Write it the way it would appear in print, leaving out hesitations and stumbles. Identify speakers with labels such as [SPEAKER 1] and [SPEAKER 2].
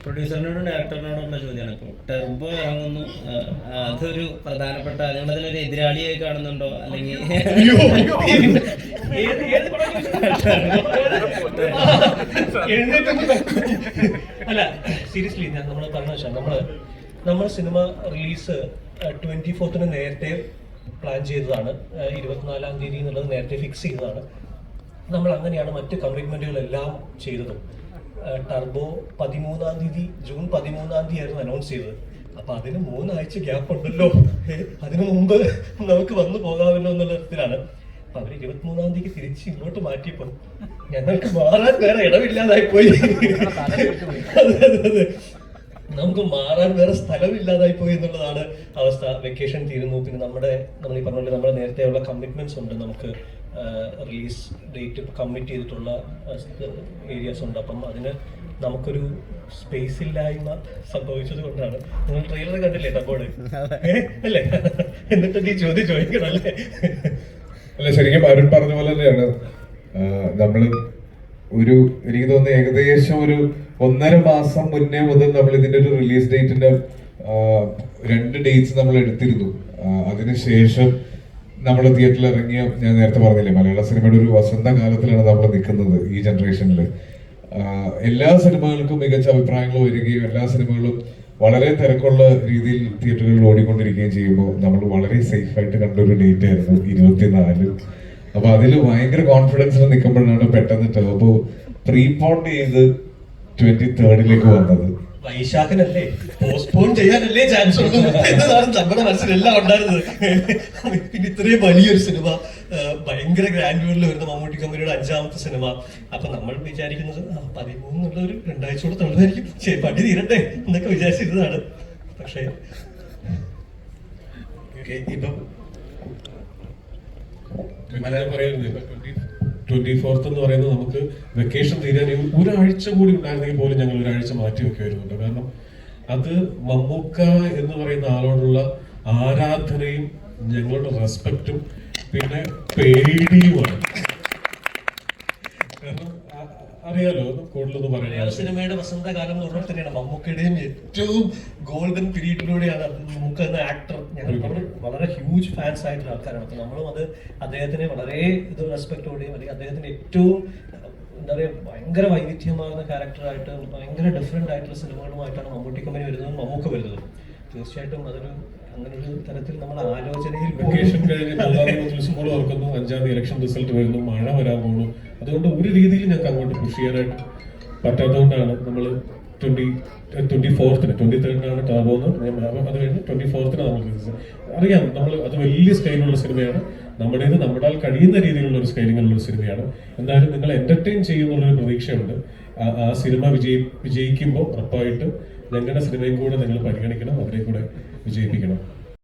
[SPEAKER 1] പ്രൊഡ്യൂസറിനോടും ഡയറക്ടറിനോടുള്ള ചോദ്യമാണ്. ഇപ്പോൾ ടെർബോ ഇറങ്ങുന്നു, അതൊരു പ്രധാനപ്പെട്ട, നിങ്ങളതിനൊരു എതിരാളിയായി കാണുന്നുണ്ടോ? അല്ലെങ്കിൽ
[SPEAKER 2] അല്ല, സീരിയസ്ലി നമ്മൾ പറഞ്ഞ വെച്ചാൽ നമ്മൾ സിനിമ റിലീസ് 24th നേരത്തെ പ്ലാൻ ചെയ്തതാണ്. 24ാം തീയതി എന്നുള്ളത് നേരത്തെ ഫിക്സ് ചെയ്തതാണ്. നമ്മൾ അങ്ങനെയാണ് മറ്റ് കമ്മിറ്റ്മെന്റുകളെല്ലാം ചെയ്തതും. ടർബോ 13ാം തീയതി, ജൂൺ 13ാം തീയതി ആയിരുന്നു അനൗൺസ് ചെയ്തത്. അപ്പൊ അതിന് 3 ആഴ്ച ഗ്യാപ്പ് ഉണ്ടല്ലോ, അതിനു മുമ്പ് നമുക്ക് വന്നു പോകാമല്ലോ എന്നുള്ള തരത്തിലാണ്. അപ്പൊ അവര് 23ാം തീയതിക്ക് തിരിച്ച് ഇങ്ങോട്ട് മാറ്റിയപ്പോൾ ഞങ്ങൾക്ക് മാറാൻ വേറെ ഇടമില്ലാതായി പോയി. അതെ, നമുക്ക് മാറാൻ വേറെ സ്ഥലമില്ലാതായി പോയി എന്നുള്ളതാണ് അവസ്ഥ. വെക്കേഷൻ തീരുന്നു, പിന്നെ നമ്മൾ ഈ പറഞ്ഞ പോലെ നമ്മുടെ നേരത്തെയുള്ള കമ്മിറ്റ്മെന്റ്സ് ഉണ്ട്. നമുക്ക് റിലീസ് ഡേറ്റ് കമ്മിറ്റ് ചെയ്തിട്ടുള്ള ഏരിയാസ് ഉണ്ട്. അപ്പം അതിന് നമുക്കൊരു സ്പേസ് ഇല്ലായ്മ സംഭവിച്ചത് കൊണ്ടാണ്. നിങ്ങൾ ട്രെയിലർ കണ്ടില്ലേ ടബോർഡ് അല്ലേ? എന്നിട്ട് ഈ ചോദ്യം ചോദിക്കണം അല്ലേ?
[SPEAKER 3] അല്ല, ശരിക്കും അരുൺ പറഞ്ഞ പോലെ തന്നെയാണ്. നമ്മള് എനിക്ക് തോന്നുന്നു ഏകദേശം ഒരു 1.5 മാസം മുന്നേ മുതൽ നമ്മൾ ഇതിന്റെ ഒരു റിലീസ് ഡേറ്റിന്റെ 2 ഡേറ്റ്സ് നമ്മൾ എടുത്തിരുന്നു. അതിനുശേഷം നമ്മൾ തിയേറ്ററിൽ ഇറങ്ങിയ, ഞാൻ നേരത്തെ പറഞ്ഞില്ലേ, മലയാള സിനിമയുടെ ഒരു വസന്തകാലത്തിലാണ് നമ്മൾ നിൽക്കുന്നത് ഈ ജനറേഷനിൽ. എല്ലാ സിനിമകൾക്കും മികച്ച അഭിപ്രായങ്ങൾ വരികയും എല്ലാ സിനിമകളും വളരെ തിരക്കുള്ള രീതിയിൽ തിയേറ്ററുകളിൽ ഓടിക്കൊണ്ടിരിക്കുകയും ചെയ്യുമ്പോൾ നമ്മൾ വളരെ സേഫ് ആയിട്ട് കണ്ടൊരു ഡേറ്റ് ആയിരുന്നു 24. അപ്പൊ അതിൽ ഭയങ്കര കോൺഫിഡൻസിൽ നിൽക്കുമ്പോഴാണ് പെട്ടെന്ന് ടർബോ പ്രീപോൺ ചെയ്ത് 23rd വന്നത്.
[SPEAKER 2] വൈശാഖനല്ലേ, പോസ്റ്റ്പോൺ ചെയ്യാനല്ലേ ചാൻസ് ഉള്ളൂ എന്നതാണ് നമ്മുടെ മനസ്സിലെല്ലാം ഉണ്ടായിരുന്നത്. പിന്നെ ഇത്രയും വലിയൊരു സിനിമ, ഭയങ്കര ഗ്രാൻഡ്യൂറിൽ വരുന്ന മമ്മൂട്ടി കമ്പനിയുടെ 5ാമത്തെ സിനിമ. അപ്പൊ നമ്മൾ വിചാരിക്കുന്നത് 13 എന്നുള്ള ഒരു 2 ആഴ്ച കൂടെ തള്ളുമായിരിക്കും, ശരി പടി തീരട്ടെ എന്നൊക്കെ വിചാരിച്ചിരുന്നതാണ്. പക്ഷേ
[SPEAKER 4] ഇപ്പം 24th എന്ന് പറയുന്നത് നമുക്ക് വെക്കേഷൻ തീരാൻ ഒരാഴ്ച കൂടി ഉണ്ടായിരുന്നെങ്കിൽ പോലും ഞങ്ങൾ ഒരാഴ്ച മാറ്റി വെക്കുമായിരുന്നുണ്ട്. കാരണം അത് മമ്മൂക്ക എന്ന് പറയുന്ന ആളോടുള്ള ആരാധനയും ഞങ്ങളുടെ റെസ്പെക്റ്റും പിന്നെ പേടിയുമാണ്. കാരണം അറിയാലോ, കൂടുതലൊന്നും പറയാൻ
[SPEAKER 2] സിനിമയുടെ വസന്തകാലം എന്ന് പറഞ്ഞാൽ തന്നെയാണ് മമ്മൂക്കയുടെയും ഏറ്റവും ഗോൾഡൻ പീരീഡിലൂടെയാണ് മമ്മൂക്ക എന്ന ആക്ടർ. ഞങ്ങൾ വളരെ ഹ്യൂജ് ഫാൻസ് ആയിട്ടുള്ള ആൾക്കാരാണ്. അപ്പൊ നമ്മളും അദ്ദേഹത്തിനെ വളരെ റെസ്പെക്റ്റോടെയും, അല്ലെങ്കിൽ അദ്ദേഹത്തിന് ഏറ്റവും എന്താ പറയുക, ഭയങ്കര വൈവിധ്യമാകുന്ന ക്യാരക്ടറായിട്ട് ഭയങ്കര ഡിഫറെന്റ് ആയിട്ടുള്ള സിനിമകളുമായിട്ടാണ് മമ്മൂട്ടി കമ്പനി വരുന്നതും മമ്മൂക്ക വരുന്നതും. തീർച്ചയായിട്ടും അങ്ങനെ ഒരു തരത്തിൽ നമ്മൾ ആലോചനയിൽ
[SPEAKER 4] വെക്കേഷൻ കഴിഞ്ഞ് 4 ദിവസം കൂടെ ഓർക്കുന്നു, 5ാം തീയതി ഇലക്ഷൻ റിസൾട്ട് വരുന്നു, മഴ വരാൻ പോകുന്നു. അതുകൊണ്ട് ഒരു രീതിയിൽ ഞങ്ങൾക്ക് അങ്ങോട്ട് പുഷ് ചെയ്യാനായിട്ട് പറ്റാത്തതുകൊണ്ടാണ് നമ്മൾ 23rd ടർബോന്ന്. അത് കഴിഞ്ഞ് 24th നമ്മൾ അറിയാം, നമ്മൾ അത് വലിയ സ്കെയിലുള്ള സിനിമയാണ്. നമ്മുടെ കഴിയുന്ന രീതിയിലുള്ള ഒരു സ്കെയിലിംഗുള്ള ഒരു സിനിമയാണ്. എന്തായാലും നിങ്ങൾ എന്റർടൈൻ ചെയ്യുന്നുള്ളൊരു പ്രതീക്ഷയുണ്ട്. ആ സിനിമ വിജയിക്കുമ്പോൾ ഉറപ്പായിട്ട് ഞങ്ങളുടെ സിനിമയും കൂടെ നിങ്ങൾ പരിഗണിക്കണം, അവരെ കൂടെ വിജയിപ്പിക്കണം.